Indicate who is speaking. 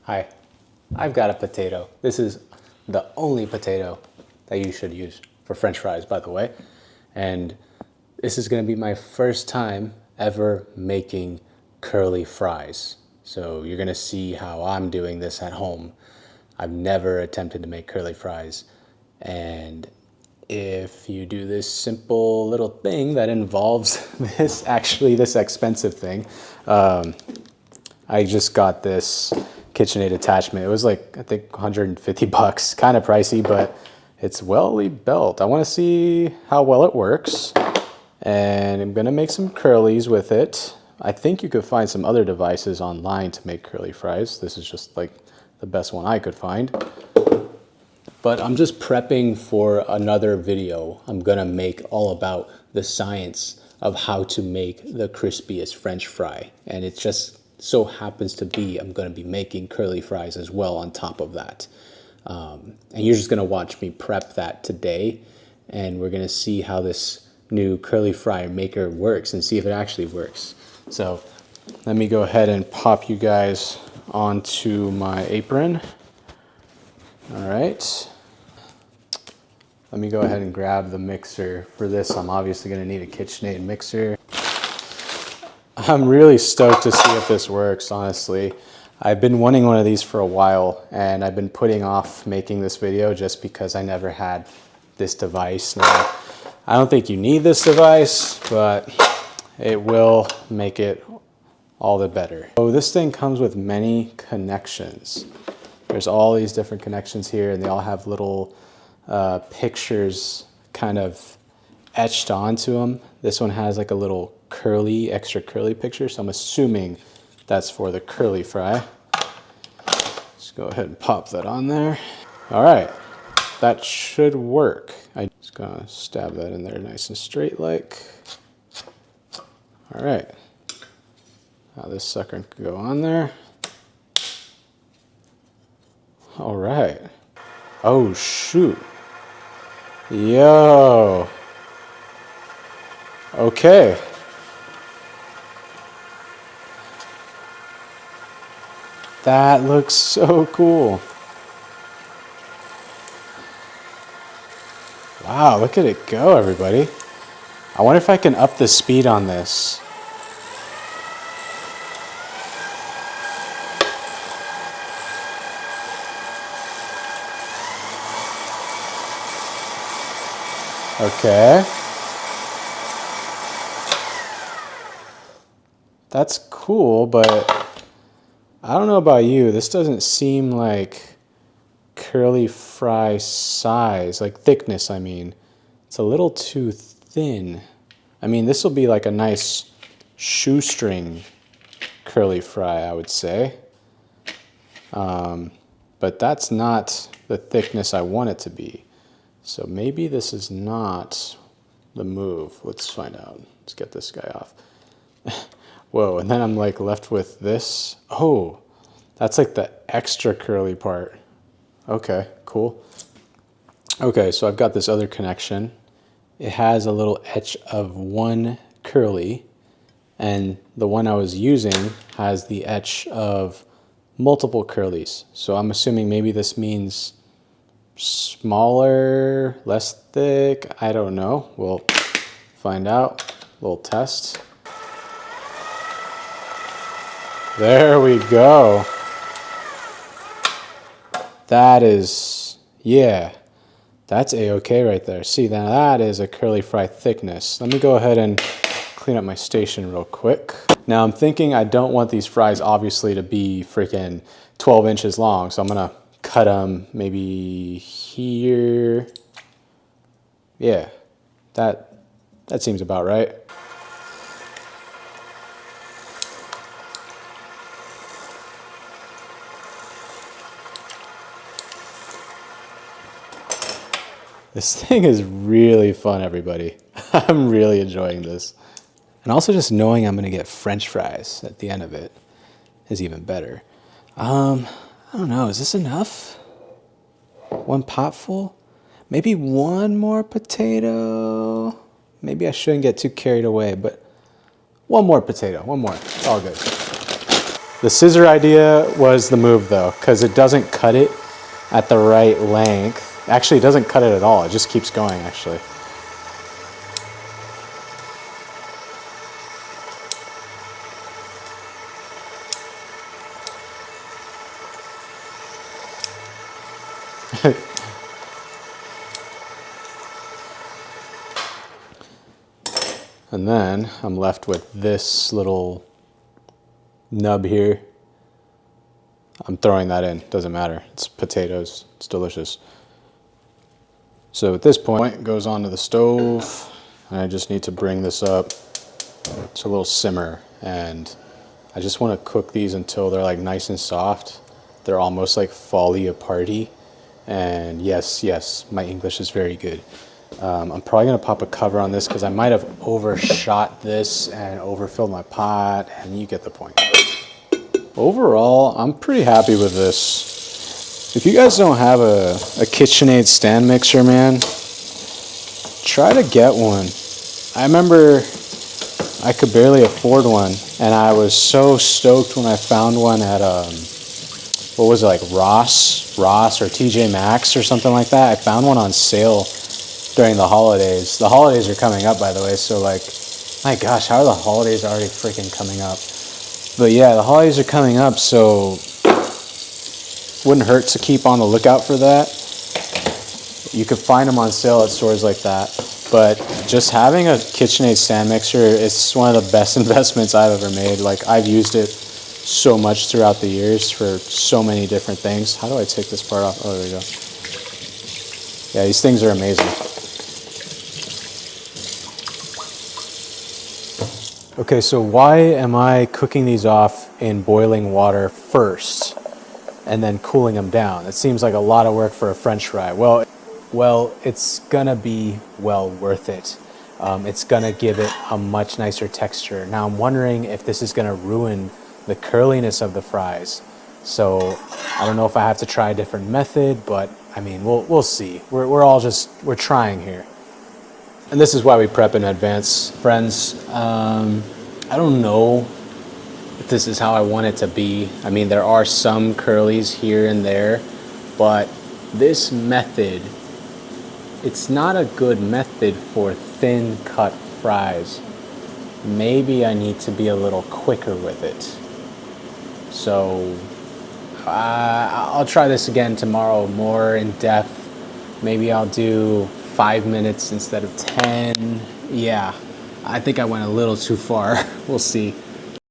Speaker 1: Hi, I've got a potato. This is the only potato that you should use for French fries, by the way. And this is gonna be my first time ever making curly fries. So you're gonna see how I'm doing this at home. I've never attempted to make curly fries. And if you do this simple little thing that involves this expensive thing, I just got this KitchenAid attachment. It was like, I think 150 bucks, kind of pricey, but it's well built. I want to see how well it works, and I'm gonna make some curlies with it. I think you could find some other devices online to make curly fries. This is just like the best one I could find. But I'm just prepping for another video I'm gonna make all about the science of how to make the crispiest French fry. And it just so happens to be I'm gonna be making curly fries as well on top of that. And you're just gonna watch me prep that today, and we're gonna see how this new curly fry maker works and see if it actually works. So let me go ahead and pop you guys onto my apron. All right. Let me go ahead and grab the mixer. For this, I'm obviously gonna need a KitchenAid mixer. I'm really stoked to see if this works, honestly. I've been wanting one of these for a while, and I've been putting off making this video just because I never had this device. Now, I don't think you need this device, but it will make it all the better. So this thing comes with many connections. There's all these different connections here, and they all have little pictures kind of etched onto them. This one has like a little curly, extra curly picture, so I'm assuming that's for the curly fry. Just go ahead and pop that on there. All right, that should work. I'm just gonna stab that in there nice and straight like. All right, now this sucker can go on there. All right. Oh shoot. Yo. Okay. That looks so cool. Wow, look at it go, everybody. I wonder if I can up the speed on this. Okay. That's cool, but I don't know about you. This doesn't seem like curly fry size, like thickness, I mean. It's a little too thin. I mean, this will be like a nice shoestring curly fry, I would say. But that's not the thickness I want it to be. So maybe this is not the move. Let's find out. Let's get this guy off. Whoa, and then I'm like left with this. Oh, that's like the extra curly part. Okay, cool. Okay, so I've got this other connection. It has a little etch of one curly, and the one I was using has the etch of multiple curlies. So I'm assuming maybe this means smaller, less thick. I don't know. We'll find out. A little test. There we go. That is, yeah, that's a-okay right there. See, now that is a curly fry thickness. Let me go ahead and clean up my station real quick. Now I'm thinking I don't want these fries obviously to be freaking 12 inches long, so I'm gonna cut them maybe here. Yeah, that seems about right. This thing is really fun, everybody. I'm really enjoying this. And also just knowing I'm gonna get French fries at the end of it is even better. I don't know, is this enough? One pot full? Maybe one more potato? Maybe I shouldn't get too carried away, but one more potato, one more, it's all good. The scissor idea was the move though, because it doesn't cut it at the right length. Actually, it doesn't cut it at all. It just keeps going, actually. And then I'm left with this little nub here. I'm throwing that in, doesn't matter. It's potatoes, it's delicious. So at this point, it goes onto the stove, and I just need to bring this up to a little simmer. And I just want to cook these until they're like nice and soft. They're almost like folly aparty. And yes, my English is very good. I'm probably gonna pop a cover on this because I might have overshot this and overfilled my pot, and you get the point. Overall, I'm pretty happy with this. If you guys don't have a KitchenAid stand mixer, man, try to get one. I remember I could barely afford one, and I was so stoked when I found one at what was it, like Ross or TJ Maxx or something like that. I found one on sale during the holidays. The holidays are coming up, by the way, so like, my gosh, how are the holidays already freaking coming up? But yeah, the holidays are coming up, so wouldn't hurt to keep on the lookout for that. You could find them on sale at stores like that. But just having a KitchenAid stand mixer, it's one of the best investments I've ever made. Like, I've used it so much throughout the years for so many different things. How do I take this part off? Oh, there we go. Yeah, these things are amazing. Okay, so why am I cooking these off in boiling water first and then cooling them down? It seems like a lot of work for a French fry. Well, it's gonna be well worth it. It's gonna give it a much nicer texture. Now I'm wondering if this is gonna ruin the curliness of the fries. So I don't know if I have to try a different method, but I mean, we'll see. We're trying here. And this is why we prep in advance, friends. I don't know if this is how I want it to be. I mean, there are some curlies here and there, but this method, it's not a good method for thin cut fries. Maybe I need to be a little quicker with it. So I'll try this again tomorrow, more in depth. Maybe I'll do 5 minutes instead of 10. Yeah, I think I went a little too far. We'll see.